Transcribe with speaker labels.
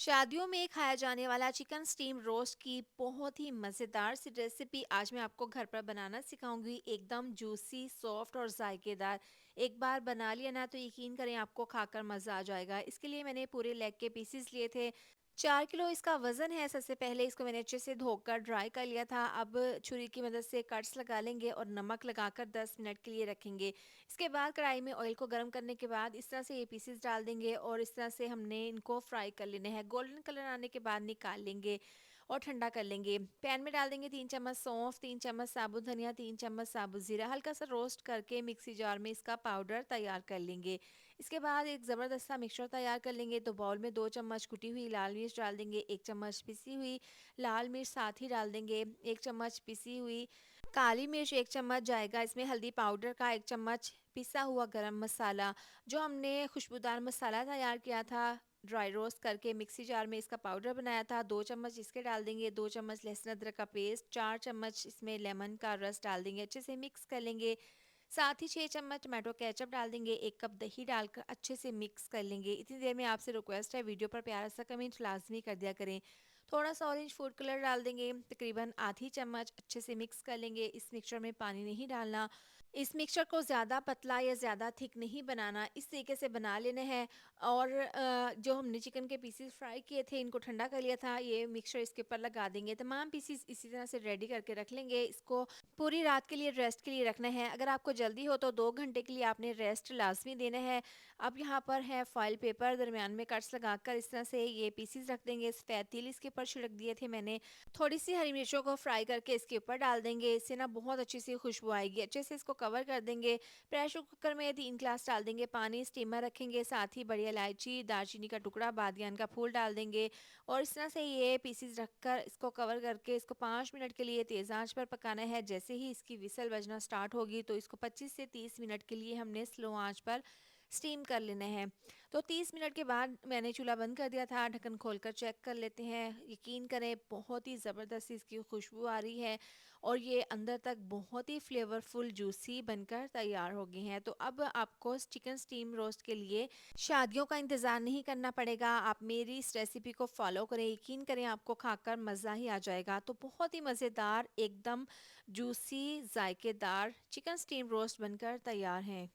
Speaker 1: शादियों में खाया जाने वाला चिकन स्टीम रोस्ट की बहुत ही मज़ेदार सी रेसिपी आज मैं आपको घर पर बनाना सिखाऊंगी। एकदम जूसी, सॉफ्ट और जायकेदार। एक बार बना लिया ना तो यकीन करें आपको खाकर मज़ा आ जाएगा। इसके लिए मैंने पूरे लेग के पीसेस लिए थे। 4 किलो इसका वज़न है। सबसे पहले इसको मैंने अच्छे से धोकर ड्राई कर लिया था। अब छुरी की मदद से कट्स लगा लेंगे और नमक लगाकर 10 मिनट के लिए रखेंगे। इसके बाद कढ़ाई में ऑयल को गर्म करने के बाद इस तरह से ये पीसेस डाल देंगे और इस तरह से हमने इनको फ्राई कर लेने हैं। गोल्डन कलर आने के बाद निकाल लेंगे और ठंडा कर लेंगे। पैन में डाल देंगे 3 चम्मच सौंफ, 3 चम्मच साबुत धनिया, 3 चम्मच साबुत ज़ीरा। हल्का सा रोस्ट करके मिक्सी जार में इसका पाउडर तैयार कर लेंगे। इसके बाद एक ज़बरदस्त सा मिक्सचर तैयार कर लेंगे। तो बाउल में 2 चम्मच कुटी हुई लाल मिर्च डाल देंगे, 1 चम्मच पिसी हुई लाल मिर्च साथ ही डाल देंगे, 1 चम्मच पिसी हुई काली मिर्च 1 चम्मच जाएगा। इसमें हल्दी पाउडर का 1 चम्मच, पिसा हुआ गरम मसाला, जो हमने खुशबूदार मसाला तैयार किया था ड्राई रोस्ट करके मिक्सी जार में इसका पाउडर बनाया था, 2 चम्मच इसके डाल देंगे। 2 चम्मच लहसुन अदरक का पेस्ट, 4 चम्मच इसमें लेमन का रस डाल देंगे। अच्छे से मिक्स कर लेंगे। साथ ही 6 चम्मच टमाटो केचप डाल देंगे। 1 कप दही डालकर अच्छे से मिक्स कर लेंगे। इतनी देर में आपसे रिक्वेस्ट है, वीडियो पर प्यारा सा कमेंट लाजमी कर दिया करें। थोड़ा सा ऑरेंज फूड कलर डाल देंगे, तकरीबन आधी चम्मच। अच्छे से मिक्स कर लेंगे। इस मिक्सचर में पानी नहीं डालना। इस मिक्सचर को ज़्यादा पतला या ज़्यादा थिक नहीं बनाना, इस तरीके से बना लेने हैं। और जो हमने चिकन के पीसेस फ्राई किए थे इनको ठंडा कर लिया था, ये मिक्सचर इसके ऊपर लगा देंगे। तमाम पीसेस इसी तरह से रेडी करके रख लेंगे। इसको पूरी रात के लिए रेस्ट के लिए रखना है। अगर आपको जल्दी हो तो 2 घंटे के लिए आपने रेस्ट लाजमी देना है। अब यहाँ पर है फॉइल पेपर, दरमियान में कट्स लगाकर इस तरह से ये पीसेस रख देंगे। सफ़ेद तिल इसके ऊपर छिड़क दिए थे मैंने। थोड़ी सी हरी मिर्चों को फ्राई करके इसके ऊपर डाल देंगे। इससे ना बहुत अच्छी सी खुशबू आएगी। अच्छे से इसको कवर कर देंगे। प्रेशर कुकर में 3 ग्लास डाल देंगे पानी, स्टीमर रखेंगे। साथ ही बड़ी इलायची, दालचीनी का टुकड़ा, बादियान का फूल डाल देंगे और इस तरह से ये पीसेस रखकर इसको कवर करके इसको 5 मिनट के लिए तेज़ आंच पर पकाना है। जैसे ही इसकी विसल बजना स्टार्ट होगी तो इसको 25 से 30 मिनट के लिए हमने स्लो आंच पर स्टीम कर लेना है। तो 30 मिनट के बाद मैंने चूल्हा बंद कर दिया था। ढक्कन खोलकर चेक कर लेते हैं। यकीन करें बहुत ही ज़बरदस्त इसकी खुशबू आ रही है और ये अंदर तक बहुत ही फ्लेवरफुल जूसी बनकर तैयार हो गए हैं। तो अब आपको चिकन स्टीम रोस्ट के लिए शादियों का इंतज़ार नहीं करना पड़ेगा। आप मेरी इस रेसिपी को फॉलो करें, यकीन करें आपको खाकर मज़ा ही आ जाएगा। तो बहुत ही मज़ेदार, एकदम जूसी, जायकेदार चिकन स्टीम रोस्ट बनकर तैयार है।